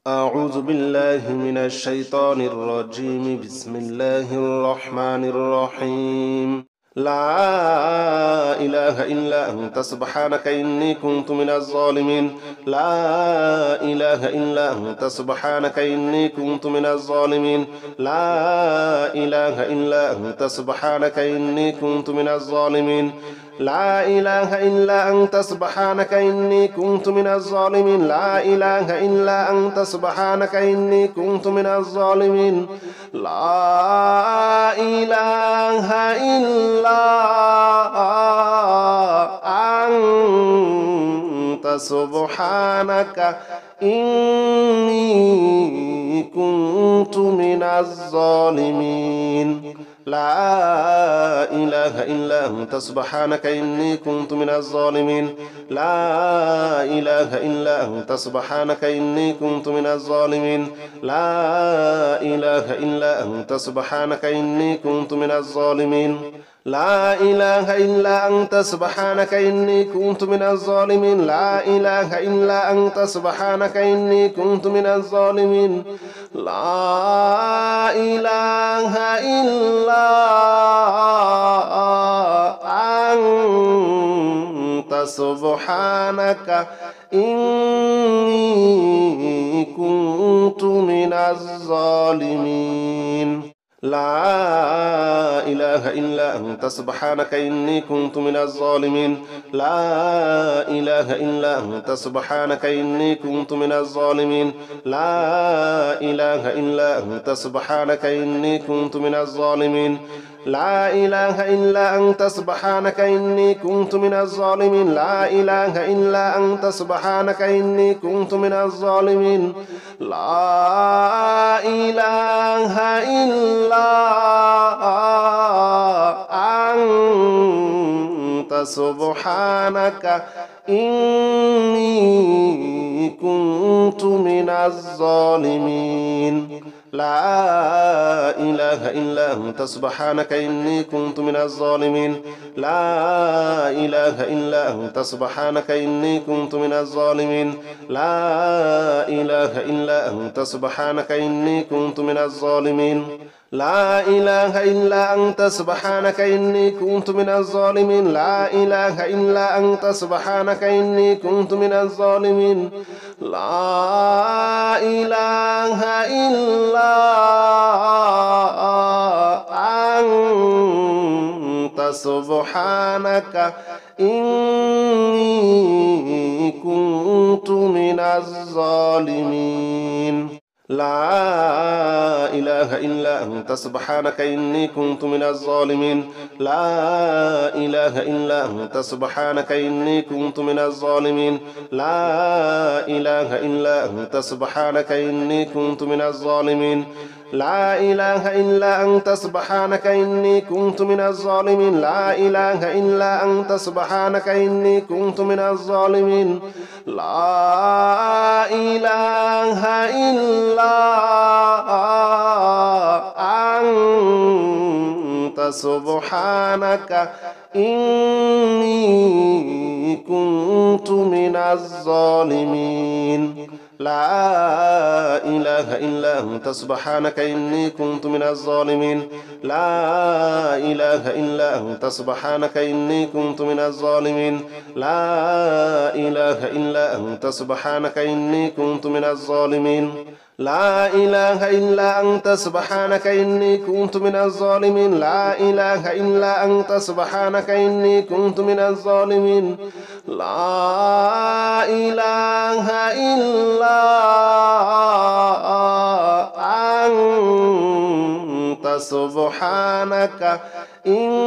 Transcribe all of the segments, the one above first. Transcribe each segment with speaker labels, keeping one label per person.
Speaker 1: أعوذ بالله من الشيطان الرجيم. بسم الله الرحمن الرحيم. لا إله إلا أنت سبحانك إني كنت من الظالمين. لا إله إلا أنت سبحانك إني كنت من الظالمين. لا إله إلا أنت سبحانك إني كنت من الظالمين. لا إله إلا أنت سبحانك إني كنت من الظالمين. لا إله إلا أنت سبحانك إني كنت من الظالمين. لا إله إلا أنت سبحانك إني كنت من الظالمين. لا إله إلا أنت سبحانك إني كنت من الظالمين. لا إله إلا أنت سبحانك إني كنت من الظالمين. لا إله إلا أنت سبحانك إني كنت من الظالمين. لا إله إلا أنت سبحانك إني كنت من الظالمين. لا إله إلا أنت سبحانك إني كنت من الظالمين. لا إله إلا أنت سبحانك إني كنت من الظالمين. لا إله إلا أنت سبحانك إني كنت من الظالمين. لا إله إلا أنت سبحانك إني كنت من الظالمين. لا إله إلا أنت سبحانك إني كنت من الظالمين. لا إله إلا أنت سبحانك إني كنت من الظالمين. لا إله إلا أنت سبحانك إني كنت من الظالمين. لا إله إلا أنت سبحانك إني كنت من الظالمين. لا إله إلا أنت سبحانك إني كنت من الظالمين. لا إله إلا أنت سبحانك إني كنت من الظالمين. لا إله إلا أنت سبحانك إني كنت من الظالمين. لا إله إلا أنت سبحانك إني كنت من الظالمين. لا إله إلا أنت سبحانك إني كنت من الظالمين. لا إله إلا أنت سبحانك إني كنت من الظالمين. لا إله إلا أنت سبحانك إني كنت من الظالمين. لا إله إلا أنت سبحانك إني كنت من الظالمين. لا إله إلا أنت سبحانك إني كنت من الظالمين. لا إله إلا أنت سبحانك إني كنت من الظالمين. لا إله إلا أنت سبحانك إني كنت من الظالمين. لا إله إلا أنت سبحانك إني كنت من الظالمين. لا إله إلا أنت سبحانك إني كنت من الظالمين. لا إله إلا أنت سبحانك إني كنت من الظالمين. لا إله إلا أنت سبحانك إني كنت من الظالمين. لا إله إلا أنت سبحانك إني كنت من الظالمين. لا إله إلا أنت سبحانك إني كنت من الظالمين.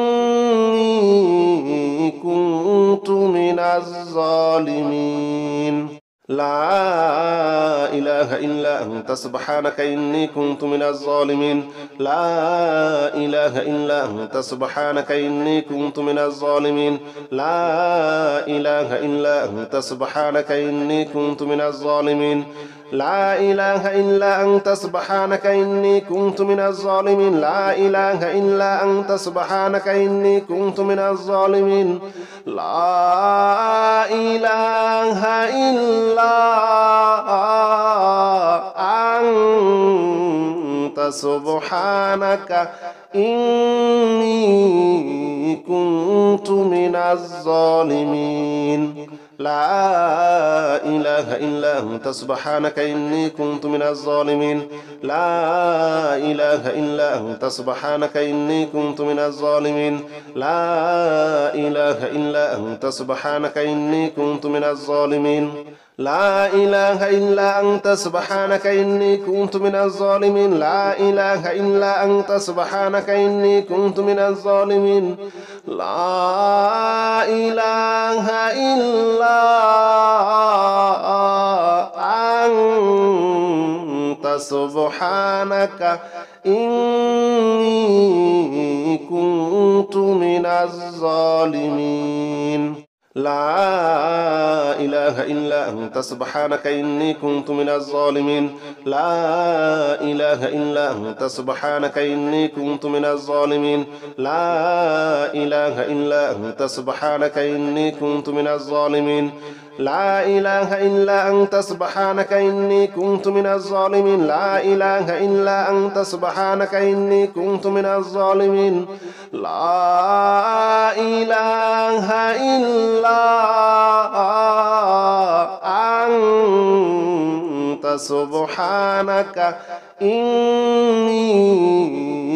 Speaker 1: لا إله إلا أنت سبحانك إني كنت من الظالمين. لا إله إلا أنت سبحانك إني كنت من الظالمين. لا إله إلا أنت سبحانك إني كنت من الظالمين. لا إله إلا أنت سبحانك إني كنت من الظالمين. لا إله إلا أنت سبحانك إني كنت من الظالمين. لا إله إلا أنت سبحانك إني كنت من الظالمين. لا إله إلا سبحانك إني كنت من الظالمين لا إله إلا أنت سبحانك إني كنت من الظالمين لا إله إلا أنت سبحانك إني كنت من الظالمين لا إله إلا أنت سبحانك إني كنت من الظالمين لا إله إلا أنت سبحانك إني كنت من الظالمين لا إله إلا أنت سبحانك إني كنت من الظالمين لا إله إلا أنت سبحانك إني كنت من الظالمين لا إله إلا أنت سبحانك إني كنت من الظالمين لا إله إلا أنت سبحانك إني كنت من الظالمين لا إله إلا أنت سبحانك إني كنت من الظالمين لا إله إلا أنت سبحانك إني كنت من الظالمين لا إله إلا أنت سبحانك إني كنت من الظالمين لا إله إلا أنت سبحانك إني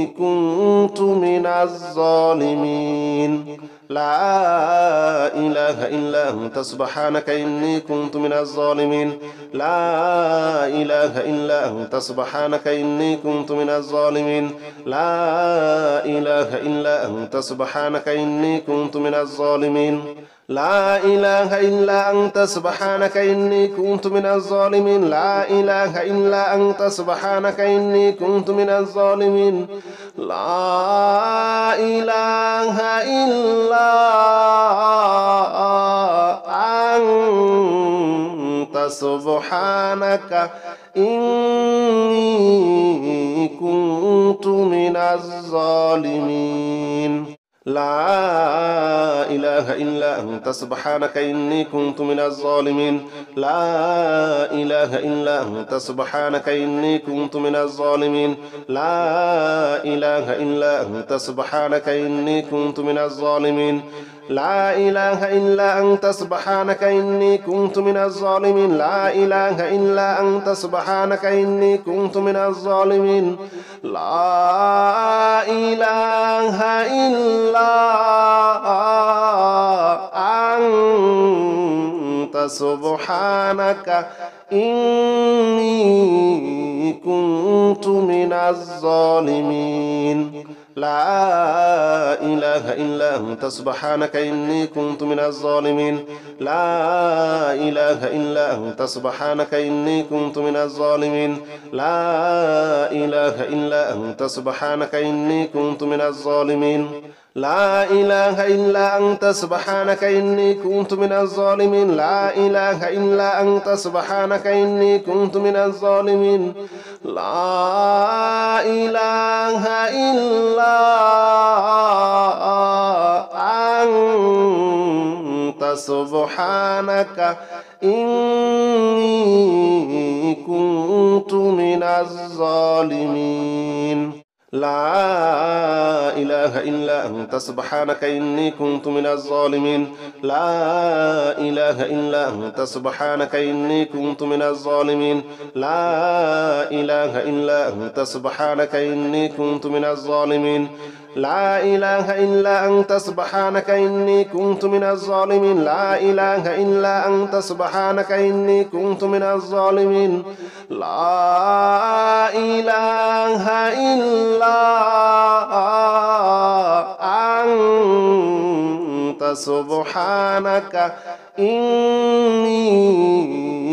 Speaker 1: كنت من الظالمين لا إله إلا أنت سبحانك إني كنت من الظالمين لا إله إلا أنت سبحانك إني كنت من الظالمين لا إله إلا أنت سبحانك إني كنت من الظالمين لا إله إلا أنت سبحانك إني كنت من الظالمين لا إله إلا أنت سبحانك إني كنت من الظالمين لا إله إلا أنت سبحانك إني كنت من الظالمين لا إله إلا أنت سبحانك إني كنت من الظالمين لا إله إلا أنت سبحانك إني كنت من الظالمين لا إله إلا أنت سبحانك إني كنت من الظالمين لا إله إلا أنت سبحانك إني كنت من الظالمين لا إله إلا أنت سبحانك إني كنت من الظالمين لا إله إلا أنت سبحانك إني كنت من الظالمين لا إله إلا أنت سبحانك إني كنت من الظالمين لا إله إلا أنت سبحانك إني كنت من الظالمين لا إله إلا أنت سبحانك إني كنت من الظالمين لا إله إلا أنت سبحانك إني كنت من الظالمين لا إله إلا أنت سبحانك إني كنت من الظالمين لا إله إلا أنت سبحانك إني كنت من الظالمين لا إله إلا أنت سبحانك إني كنت من الظالمين لا إله إلا أنت سبحانك إني كنت من الظالمين لا إله إلا أنت سبحانك إني كنت من الظالمين لا إله إلا أنت سبحانك إني كنت من الظالمين لا إله إلا أنت سبحانك إني كنت من الظالمين لا إله إلا أنت سبحانك إني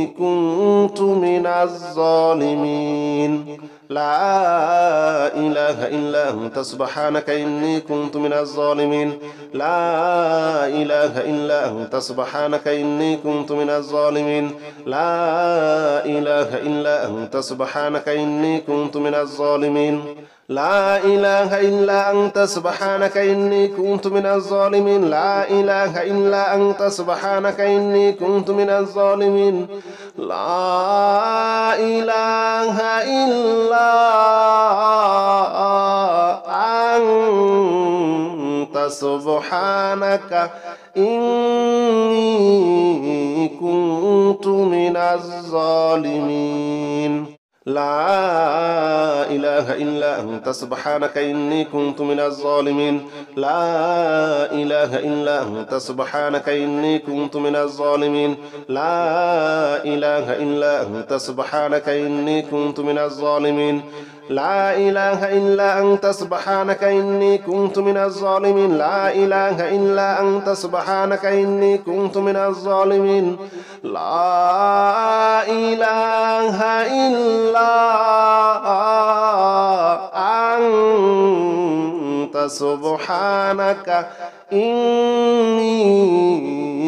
Speaker 1: كنت من الظالمين لا إله إلا أنت سبحانك إني كنت من الظالمين لا إله إلا أنت سبحانك إني كنت من الظالمين لا إله إلا أنت سبحانك إني كنت من الظالمين لا إله إلا أنت سبحانك إني كنت من الظالمين لا إله إلا أنت سبحانك إني كنت من الظالمين لا إله إلا سبحانك إني كنت من الظالمين لا إله إلا أنت سبحانك إني كنت من الظالمين لا إله إلا أنت سبحانك إني كنت من الظالمين لا إله إلا أنت سبحانك إني كنت من الظالمين لا إله إلا أنت سبحانك إني كنت من الظالمين لا إله إلا أنت سبحانك إني كنت من الظالمين لا إله إلا أنت سبحانك إني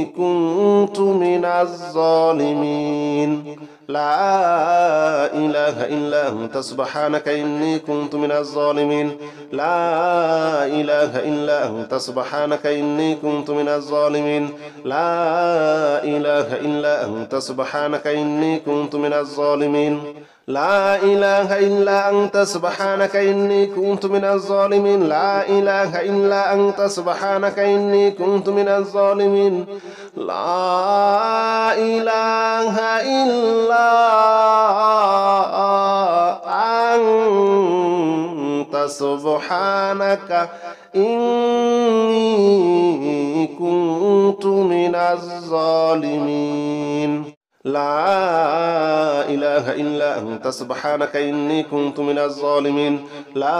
Speaker 1: كنت من الظالمين لا إله إلا أنت سبحانك إني كنت من الظالمين لا إله إلا أنت سبحانك إني كنت من الظالمين لا إله إلا أنت سبحانك إني كنت من الظالمين لا إله إلا أنت سبحانك إني كنت من الظالمين لا إله إلا أنت سبحانك إني كنت من الظالمين لا إله إلا أنت سبحانك إني كنت من الظالمين لا إله إلا أنت سبحانك إني كنت من الظالمين لا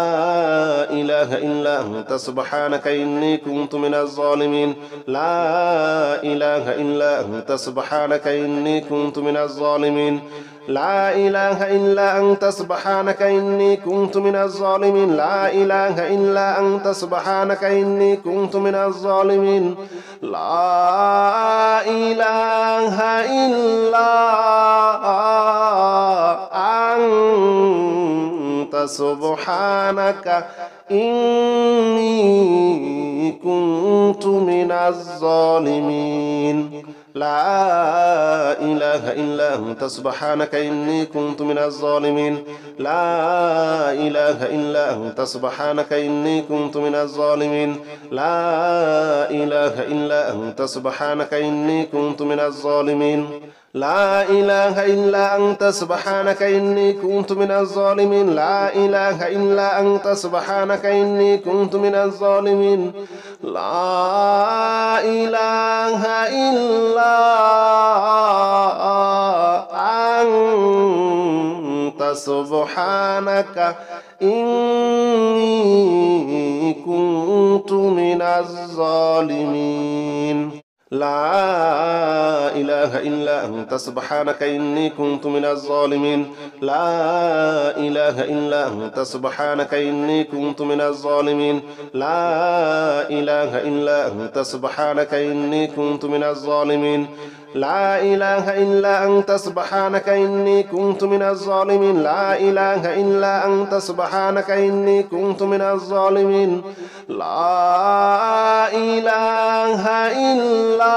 Speaker 1: إله إلا أنت سبحانك إني كنت من الظالمين لا إله إلا أنت سبحانك إني كنت من الظالمين لا إله إلا أنت سبحانك إني كنت من الظالمين لا إله إلا أنت سبحانك إني كنت من الظالمين لا إله إلا أنت سبحانك إني كنت من الظالمين لا إله إلا أنت سبحانك إني كنت من الظالمين لا إله إلا أنت سبحانك إني كنت من الظالمين لا إله إلا أنت سبحانك إني كنت من الظالمين لا إله إلا أنت سبحانك إني كنت من الظالمين لا إله إلا أنت سبحانك إني كنت من الظالمين لا إله إلا أنت سبحانك إني كنت من الظالمين لا إله إلا أنت سبحانك إني كنت من الظالمين لا إله إلا أنت سبحانك إني كنت من الظالمين لا إله إلا أنت سبحانك إني كنت من الظالمين لا إله إلا أنت سبحانك إني كنت من الظالمين لا إله إلا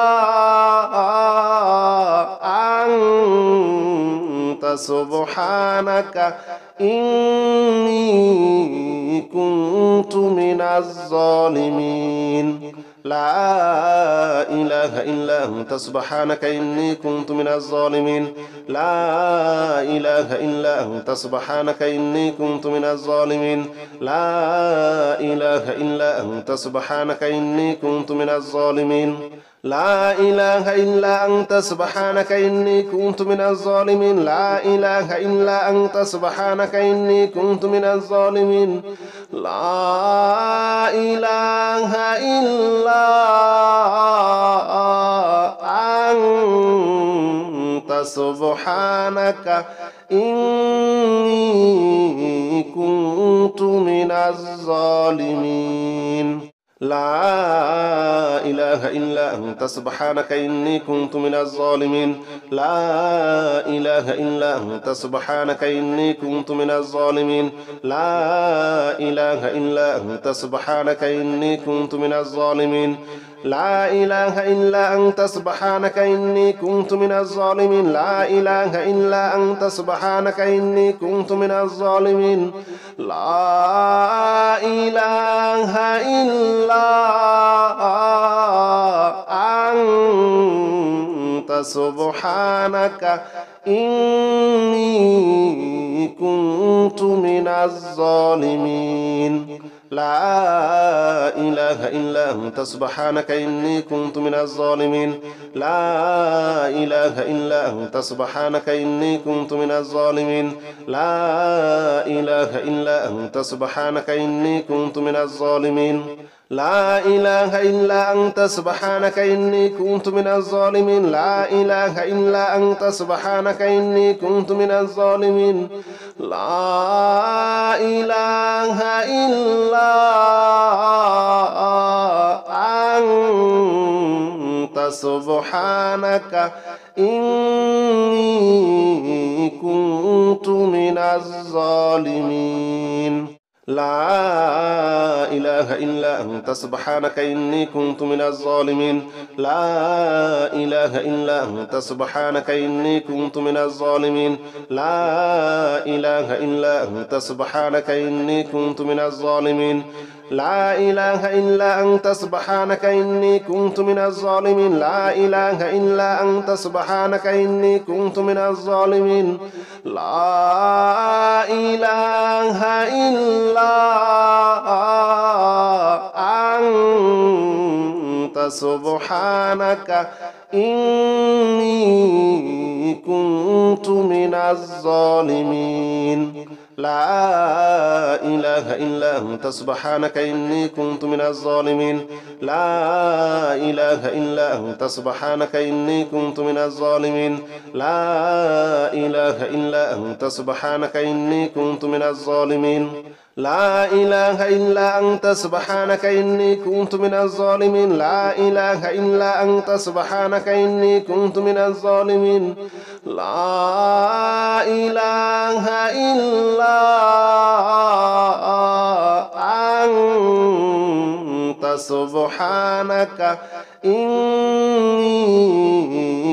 Speaker 1: أنت سبحانك إني كنت من الظالمين لا إله إلا أنت سبحانك إني كنت من الظالمين لا إله إلا أنت سبحانك إني كنت من الظالمين لا إله إلا أنت سبحانك إني كنت من الظالمين لا إله إلا أنت سبحانك إني كنت من الظالمين لا إله إلا أنت سبحانك إني كنت من الظالمين لا إله إلا أنت سبحانك إني كنت من الظالمين لا إله إلا أنت سبحانك إني كنت من الظالمين لا إله إلا أنت سبحانك إني كنت من الظالمين لا إله إلا أنت سبحانك إني كنت من الظالمين لا إله إلا أنت سبحانك إني كنت من الظالمين لا إله إلا أنت سبحانك إني كنت من الظالمين لا إله إلا أنت سبحانك إني كنت من الظالمين لا إله إلا أنت سبحانك إني كنت من الظالمين لا إله إلا أنت سبحانك إني كنت من الظالمين لا إله إلا أنت سبحانك إني كنت من الظالمين لا إله إلا أنت سبحانك إني كنت من الظالمين لا إله إلا أنت سبحانك إني كنت من الظالمين لا إله إلا أنت سبحانك إني كنت من الظالمين لا إله إلا أنت سبحانك إني كنت من الظالمين لا إله إلا أنت سبحانك إني كنت من الظالمين لا إله إلا أنت سبحانك إني كنت من الظالمين لا إله إلا أنت سبحانك إني كنت من الظالمين لا إله إلا أنت سبحانك إني كنت من الظالمين لا إله إلا أنت سبحانك إني كنت من الظالمين لا إله إلا أنت سبحانك إني كنت من الظالمين لا إله إلا أنت سبحانك إني كنت من الظالمين لا إله إلا أنت سبحانك إني كنت من الظالمين لا إله إلا أنت سبحانك إني كنت من الظالمين لا إله إلا أنت سبحانك إني كنت من الظالمين لا إله إلا أنت سبحانك إني كنت من الظالمين لا إله إلا أنت سبحانك إني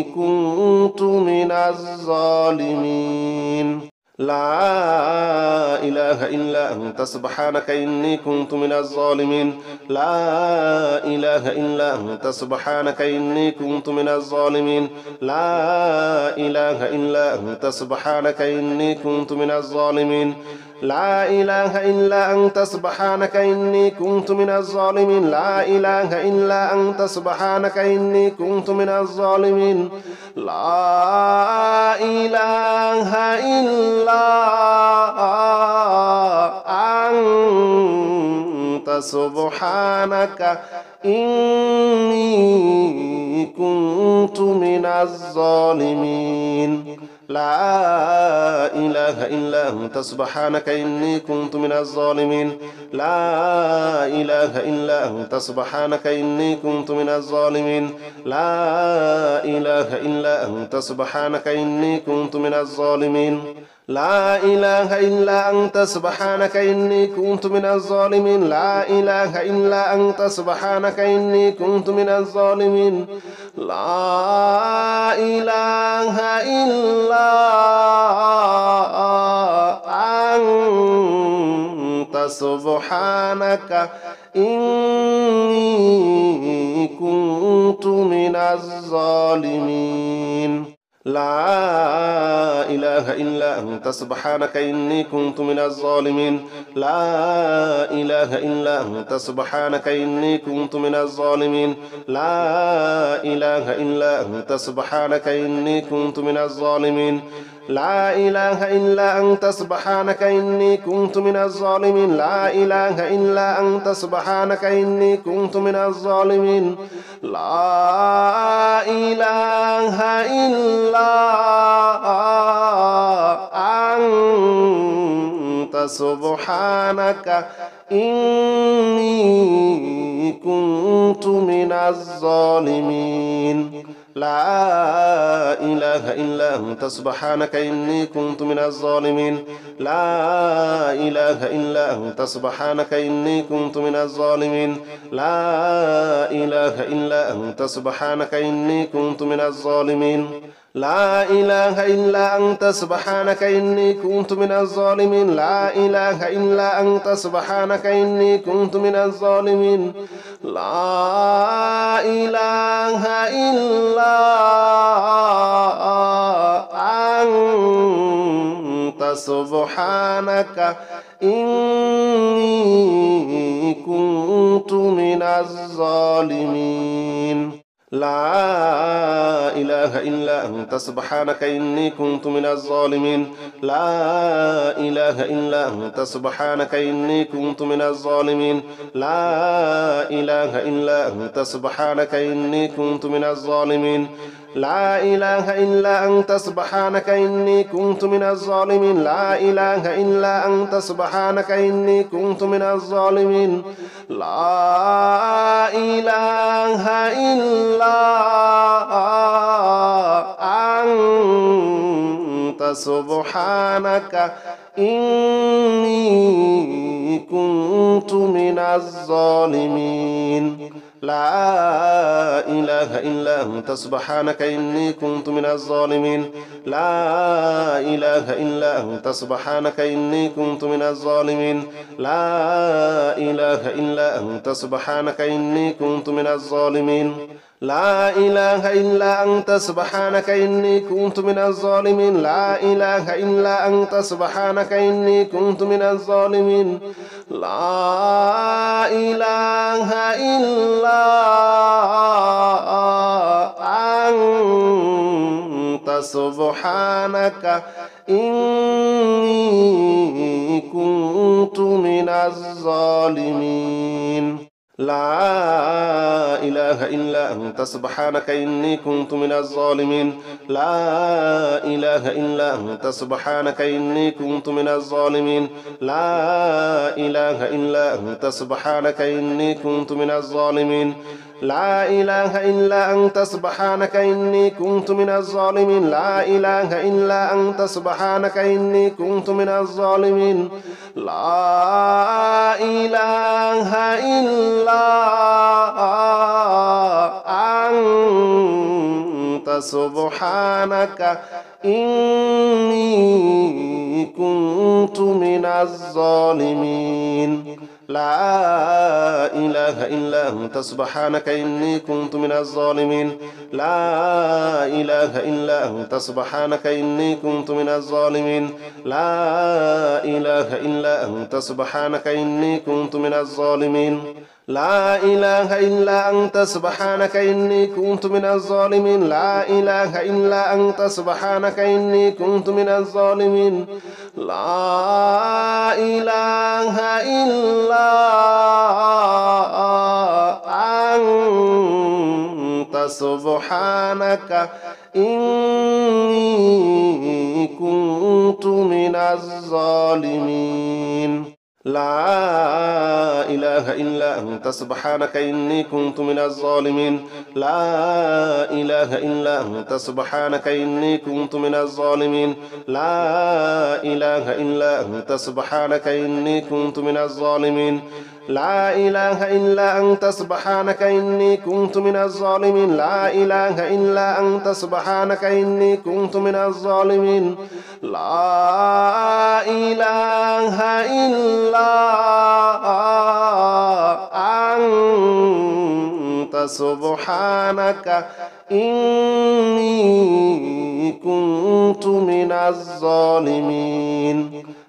Speaker 1: كنت من الظالمين لا إله إلا أنت سبحانك إني كنت من الظالمين لا إله إلا أنت سبحانك إني كنت من الظالمين لا إله إلا أنت سبحانك إني كنت من الظالمين لا إله إلا أنت سبحانك إني كنت من الظالمين لا إله إلا أنت سبحانك إني كنت من الظالمين لا إله إلا أنت سبحانك إني كنت من الظالمين لا إله إلا أنت سبحانك إني كنت من الظالمين لا إله إلا أنت سبحانك إني كنت من الظالمين لا إله إلا أنت سبحانك إني كنت من الظالمين لا إله إلا أنت سبحانك إني كنت من الظالمين لا إله إلا أنت سبحانك إني كنت من الظالمين لا إله إلا أنت سبحانك إني كنت من الظالمين لا إله إلا أنت سبحانك إني كنت من الظالمين لا إله إلا أنت سبحانك إني كنت من الظالمين لا إله إلا أنت سبحانك إني كنت من الظالمين لا إله إلا أنت سبحانك إني كنت من الظالمين لا إله إلا أنت سبحانك إني كنت من الظالمين لا إله إلا أنت سبحانك إني كنت من الظالمين لا إله إلا أنت سبحانك إني كنت من الظالمين لا إله إلا أنت سبحانك إني كنت من الظالمين لا إله إلا أنت سبحانك إني كنت من الظالمين لا إله إلا أنت سبحانك إني كنت من الظالمين لا إله إلا أنت سبحانك إني كنت من الظالمين لا إله إلا أنت سبحانك إني كنت من الظالمين لا إله إلا أنت سبحانك إني كنت من الظالمين لا إله إلا أنت سبحانك إني كنت من الظالمين لا إله إلا أنت سبحانك إني كنت من الظالمين لا إله إلا أنت سبحانك إني كنت من الظالمين لا إله إلا أنت سبحانك إني كنت من الظالمين لا إله إلا أنت سبحانك إني كنت من الظالمين لا إله إلا أنت سبحانك إني كنت من الظالمين لا إله إلا أنت سبحانك إني كنت من الظالمين لا إله إلا أنت سبحانك إني كنت من الظالمين لا إله إلا أنت سبحانك إني كنت من الظالمين لا إله إلا أنت سبحانك إني كنت من الظالمين لا إله إلا أنت سبحانك إني كنت من الظالمين لا إله إلا أنت سبحانك إني كنت من الظالمين لا إله إلا أنت سبحانك إني كنت من الظالمين لا إله إلا أنت سبحانك إني كنت من الظالمين لا إله إلا أنت سبحانك إني كنت من الظالمين لا إله إلا أنت سبحانك إني كنت من الظالمين لا إله إلا أنت سبحانك إني كنت من الظالمين لا إله إلا أنت سبحانك إني كنت من الظالمين لا إله إلا أنت سبحانك إني كنت من الظالمين لا إله إلا أنت سبحانك إني كنت من الظالمين لا إله إلا أنت سبحانك إني كنت من الظالمين لا إله إلا أنت سبحانك إني كنت من الظالمين لا إله إلا أنت سبحانك إني كنت من الظالمين لا إله إلا أنت سبحانك إني كنت من الظالمين لا إله إلا أنت سبحانك إني كنت من الظالمين لا إله إلا أنت سبحانك إني كنت من الظالمين لا إله إلا أنت سبحانك إني كنت من الظالمين لا إله إلا أنت سبحانك إني كنت من الظالمين لا إله إلا أنت سبحانك إني كنت من الظالمين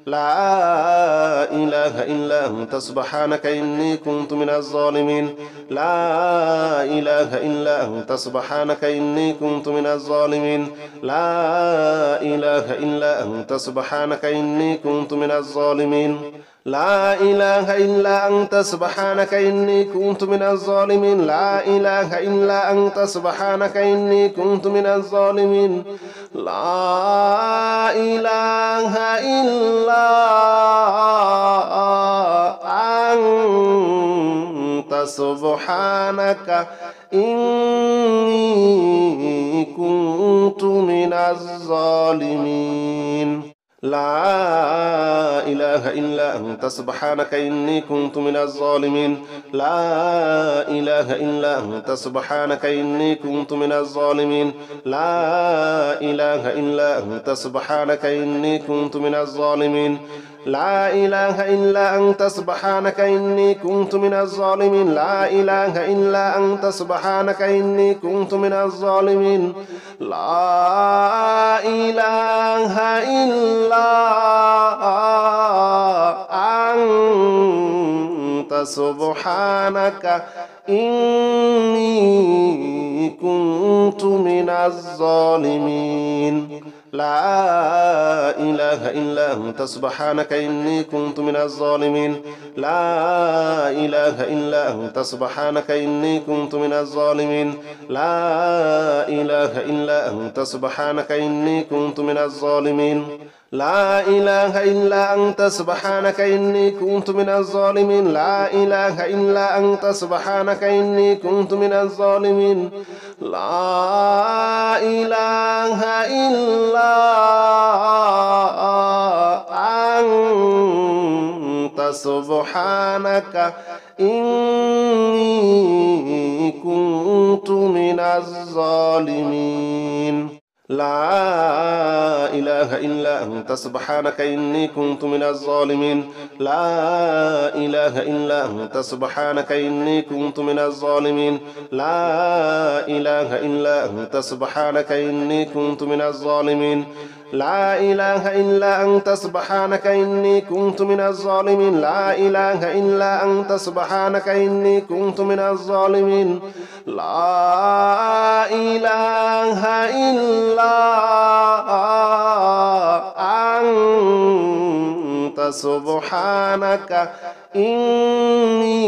Speaker 1: لا إله إلا أنت سبحانك إني كنت من الظالمين لا إله إلا أنت سبحانك إني كنت من الظالمين لا إله إلا أنت سبحانك إني كنت من الظالمين لا إله إلا أنت سبحانك إني كنت من الظالمين لا إله إلا أنت سبحانك إني كنت من الظالمين لا إله إلا أنت سبحانك إني كنت من الظالمين لا إله إلا أنت سبحانك إني كنت من الظالمين لا إله إلا أنت سبحانك إني كنت من الظالمين لا إله إلا أنت سبحانك إني كنت من الظالمين لا إله إلا أنت سبحانك إني كنت من الظالمين لا إله إلا أنت سبحانك إني كنت من الظالمين لا إله إلا أنت سبحانك إني كنت من الظالمين لا إله إلا أنت سبحانك إني كنت من الظالمين لا إله إلا أنت سبحانك إني كنت من الظالمين لا إله إلا أنت سبحانك إني كنت من الظالمين لا إله إلا أنت سبحانك إني كنت من الظالمين لا إله إلا أنت سبحانك إني كنت من الظالمين لا إله إلا أنت سبحانك إني كنت من الظالمين لا إله إلا أنت سبحانك إني كنت من الظالمين لا إله إلا أنت سبحانك إني كنت من الظالمين لا إله إلا أنت سبحانك إني كنت من الظالمين لا إله إلا أنت سبحانك إني كنت من الظالمين لا إله إلا أنت سبحانك إني كنت من الظالمين لا إله إلا أنت سبحانك إني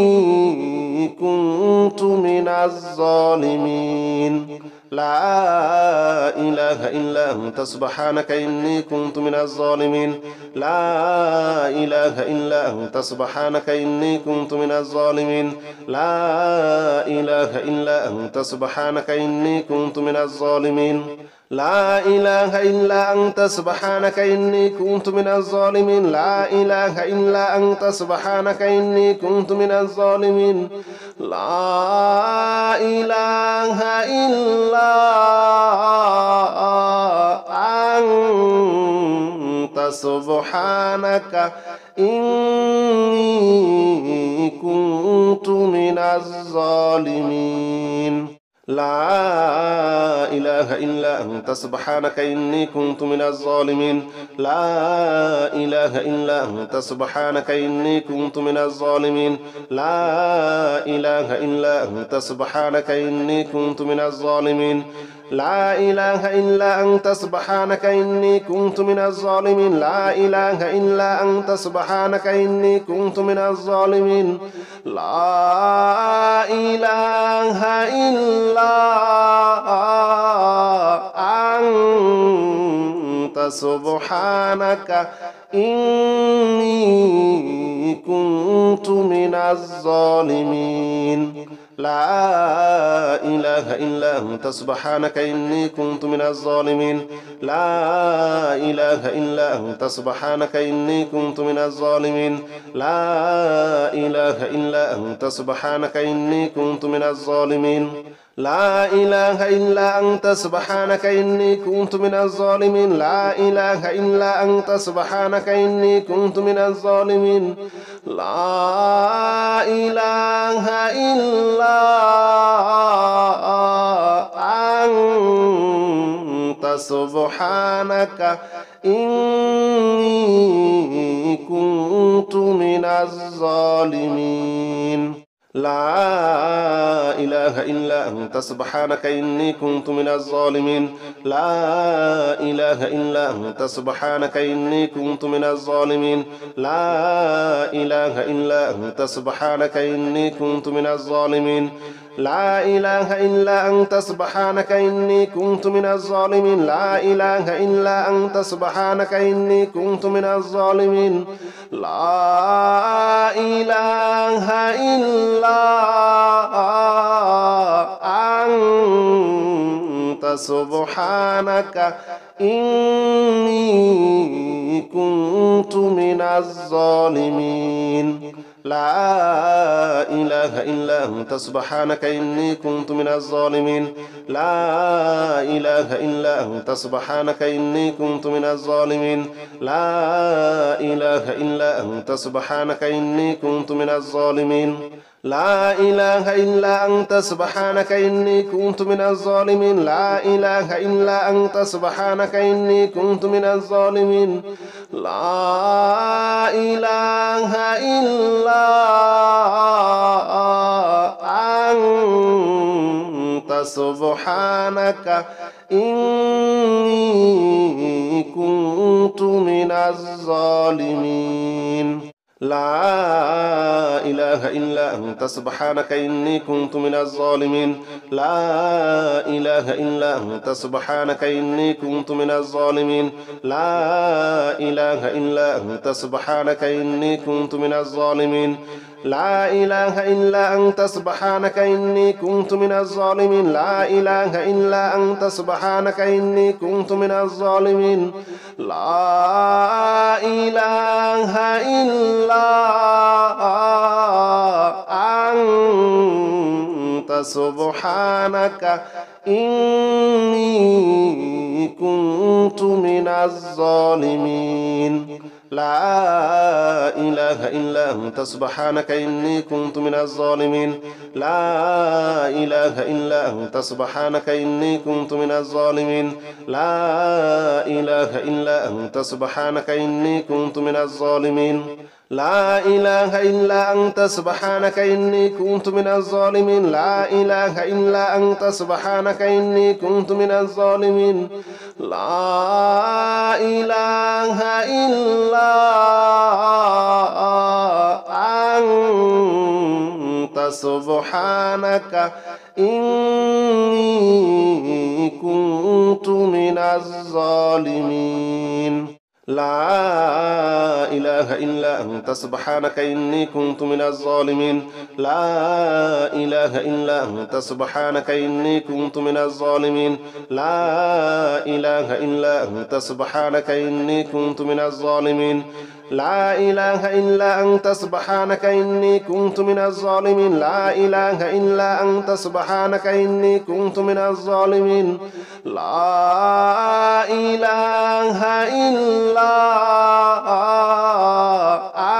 Speaker 1: كنت من الظالمين لا إله إلا أنت سبحانك إني كنت من الظالمين لا إله إلا أنت سبحانك إني كنت من الظالمين لا إله إلا أنت سبحانك إني كنت من الظالمين لا إله إلا أنت سبحانك إني كنت من الظالمين لا إله إلا أنت سبحانك إني كنت من الظالمين لا إله إلا أنت سبحانك إني كنت من الظالمين لا إله إلا أنت سبحانك إني كنت من الظالمين لا إله إلا أنت سبحانك إني كنت من الظالمين لا إله إلا أنت سبحانك إني كنت من الظالمين لا إله إلا أنت سبحانك إني كنت من الظالمين لا إله إلا أنت سبحانك إني كنت من الظالمين لا إله إلا أنت سبحانك إني كنت من الظالمين لا إله إلا أنت سبحانك إني كنت من الظالمين لا إله إلا أنت سبحانك إني كنت من الظالمين لا إله إلا أنت سبحانك إني كنت من الظالمين لا إله إلا أنت سبحانك إني كنت من الظالمين لا إله إلا أنت سبحانك إني كنت من الظالمين لا إله إلا أنت سبحانك إني كنت من الظالمين لا إله إلا أنت سبحانك إني كنت من الظالمين لا إله إلا أنت سبحانك إني كنت من الظالمين لا إله إلا أنت سبحانك إني كنت من الظالمين لا إله إلا أنت سبحانك إني كنت من الظالمين لا إله إلا أنت سبحانك إني كنت من الظالمين لا إله إلا أنت سبحانك إني كنت من الظالمين لا إله إلا أنت سبحانك إني كنت من الظالمين لا إله إلا أنت سبحانك إني كنت من الظالمين لا إله إلا أنت سبحانك إني كنت من الظالمين لا إله إلا أنت سبحانك إني كنت من الظالمين لا إله إلا أنت سبحانك إني كنت من الظالمين لا إله إلا أنت سبحانك إني كنت من الظالمين لا إله إلا أنت سبحانك إني كنت من الظالمين لا إله إلا أنت سبحانك إني كنت من الظالمين لا إله إلا أنت سبحانك إني كنت من الظالمين لا إله إلا أنت سبحانك إني كنت من الظالمين لا إله إلا أنت سبحانك إني كنت من الظالمين لا إله إلا أنت سبحانك إني كنت من الظالمين لا إله إلا أنت سبحانك إني كنت من الظالمين لا إله إلا أنت سبحانك إني كنت من الظالمين لا إله إلا أنت سبحانك إني كنت من الظالمين لا إله إلا أنت سبحانك إني كنت من الظالمين لا إله إلا أنت سبحانك إني كنت من الظالمين لا إله إلا أنت سبحانك إني كنت من الظالمين لا إله إلا أنت سبحانك إني كنت من الظالمين لا إله إلا أنت سبحانك إني كنت من الظالمين لا إله إلا أنت سبحانك إني كنت من الظالمين لا إله إلا أنت سبحانك إني كنت من الظالمين لا إله إلا أنت سبحانك إني كنت من الظالمين لا إله إلا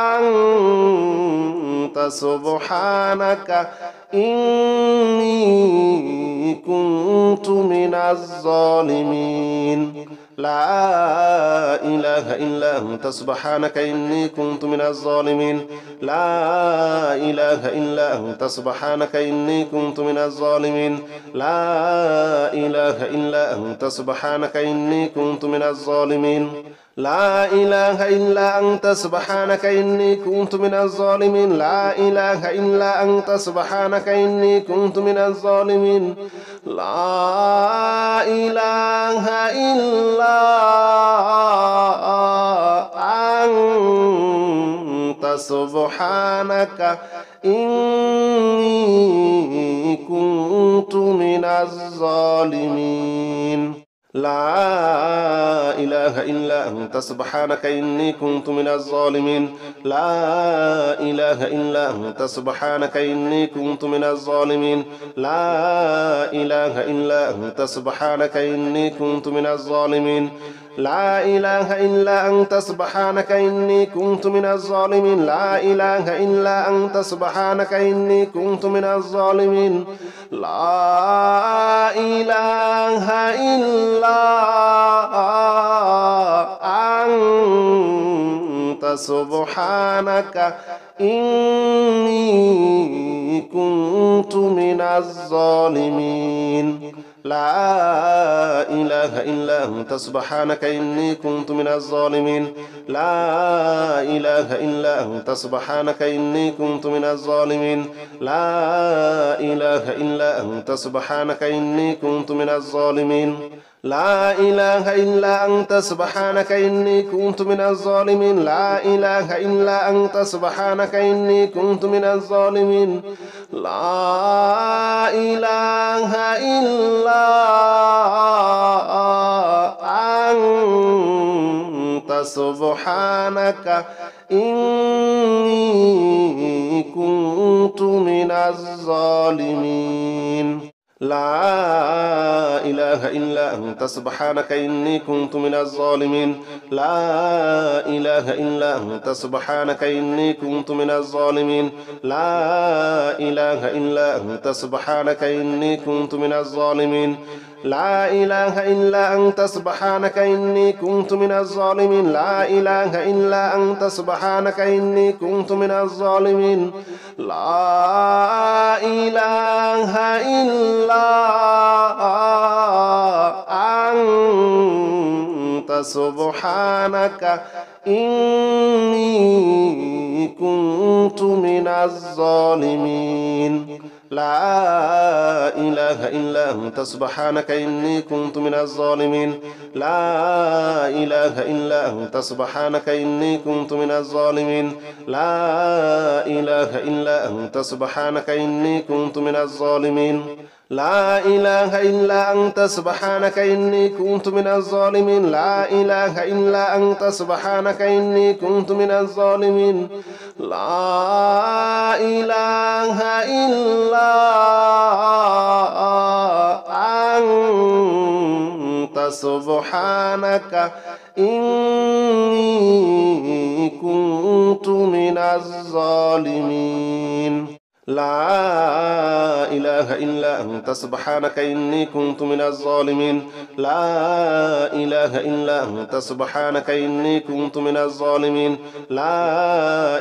Speaker 1: أنت سبحانك إني كنت من الظالمين لا إله إلا أنت سبحانك إني كنت من الظالمين لا إله إلا أنت سبحانك إني كنت من الظالمين لا إله إلا أنت سبحانك إني كنت من الظالمين لا إله إلا أنت سبحانك إني كنت من الظالمين لا إله إلا أنت سبحانك إني كنت من الظالمين لا إله إلا أنت سبحانك إني كنت من الظالمين لا إله إلا أنت سبحانك إني كنت من الظالمين لا إله إلا أنت سبحانك إني كنت من الظالمين لا إله إلا أنت سبحانك إني كنت من الظالمين لا إله إلا أنت سبحانك إني كنت من الظالمين لا إله إلا أنت سبحانك إني كنت من الظالمين لا إله إلا أنت سبحانك إني كنت من الظالمين لا إله إلا أنت سبحانك إني كنت من الظالمين لا إله إلا أنت سبحانك إني كنت من الظالمين لا إله إلا أنت سبحانك إني كنت من الظالمين لا إله إلا أنت سبحانك إني كنت من الظالمين لا إله إلا أنت سبحانك إني كنت من الظالمين لا إله إلا أنت سبحانك إني كنت من الظالمين لا إله إلا أنت سبحانك إني كنت من الظالمين لا إله إلا أنت سبحانك إني كنت من الظالمين لا إله إلا أنت سبحانك إني كنت من الظالمين لا إله إلا أنت سبحانك إني كنت من الظالمين لا إله إلا أنت سبحانك إني كنت من الظالمين لا إله إلا أنت سبحانك إني كنت من الظالمين لا إله إلا أنت سبحانك إني كنت من الظالمين لا إله إلا أنت سبحانك إني كنت من الظالمين لا إله إلا أنت سبحانك إني كنت من الظالمين لا إله إلا أنت سبحانك إني كنت من الظالمين لا إله إلا أنت سبحانك إني كنت من الظالمين لا إله إلا أنت سبحانك إني كنت من الظالمين لا إله إلا أنت سبحانك إني كنت من الظالمين لا إله إلا أنت سبحانك إني كنت من الظالمين لا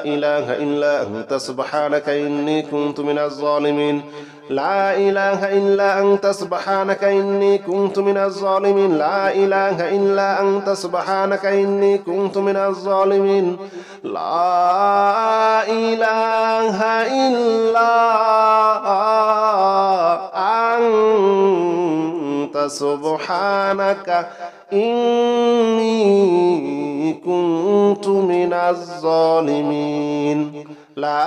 Speaker 1: إله إلا أنت سبحانك إني كنت من الظالمين لا إله إلا أنت سبحانك إني كنت من الظالمين لا إله إلا أنت سبحانك إني كنت من الظالمين لا إله إلا أنت سبحانك إني كنت من الظالمين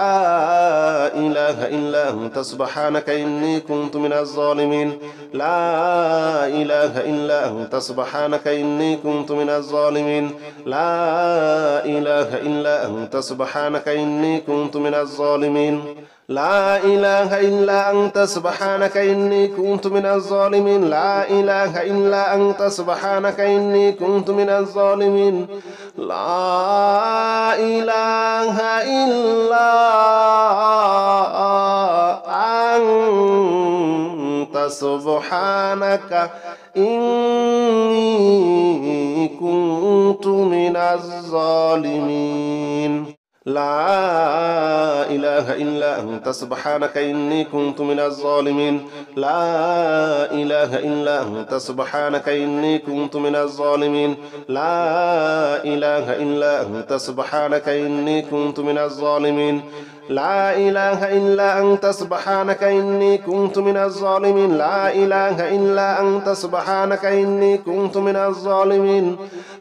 Speaker 1: لا إله إلا أنت سبحانك إني كنت من الظالمين لا إله إلا أنت سبحانك إني كنت من الظالمين لا إله إلا أنت سبحانك إني كنت من الظالمين لا إله إلا أنت سبحانك إني كنت من الظالمين لا إله إلا أنت سبحانك إني كنت من الظالمين لا إله إلا أنت سبحانك إني كنت من الظالمين لا إله إلا أنت سبحانك إني كنت من الظالمين لا إله إلا أنت سبحانك إني كنت من الظالمين لا إله إلا أنت سبحانك إني كنت من الظالمين لا إله إلا أنت سبحانك إني كنت من الظالمين لا إله إلا أنت سبحانك إني كنت من الظالمين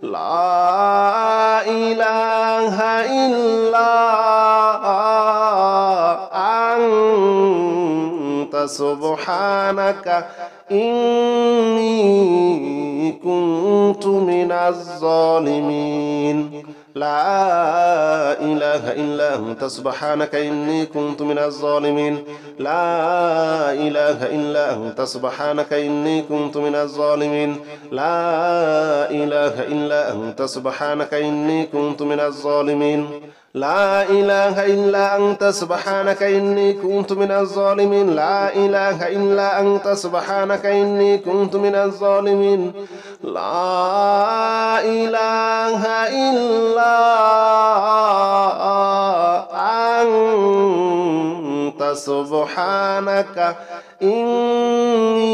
Speaker 1: لا إله إلا أنت سبحانك إني كنت من الظالمين لا إله إلا أنت سبحانك إني كنت من الظالمين لا إله إلا أنت سبحانك إني كنت من الظالمين لا إله إلا أنت سبحانك إني كنت من الظالمين لا إله إلا أنت سبحانك إني كنت من الظالمين لا إله إلا أنت سبحانك إني كنت من الظالمين لا إله إلا أنت سبحانك إني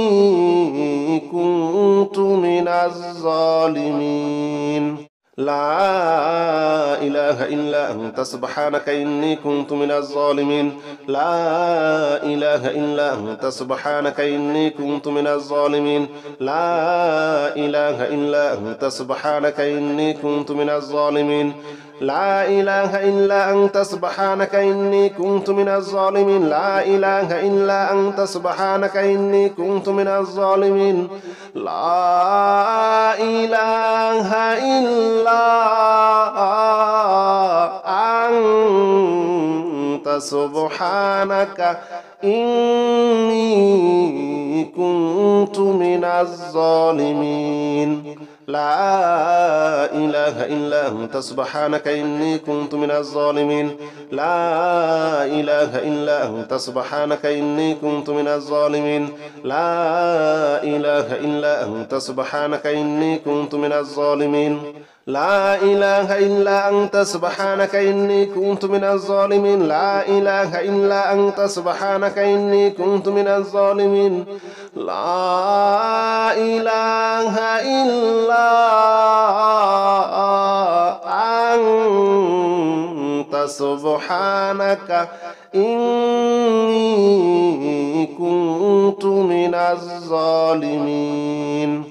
Speaker 1: كنت من الظالمين لا إله إله إلا أنت سبحانك إني كنت من الظالمين لا إله إلا أنت سبحانك إني كنت من الظالمين لا إله إلا أنت سبحانك إني كنت من الظالمين لا إله إلا أنت سبحانك إني كنت من الظالمين لا إله إلا أنت سبحانك إني كنت من الظالمين لا إله إلا أنت سبحانك إني كنت من الظالمين لا إله إلا أنت سبحانك إني كنت من الظالمين لا إله إلا أنت سبحانك إني كنت من الظالمين لا إله إلا أنت سبحانك إني كنت من الظالمين لا إله إلا أنت سبحانك إني كنت من الظالمين لا إله إلا أنت سبحانك إني كنت من الظالمين لا إله إلا أنت سبحانك إني كنت من الظالمين.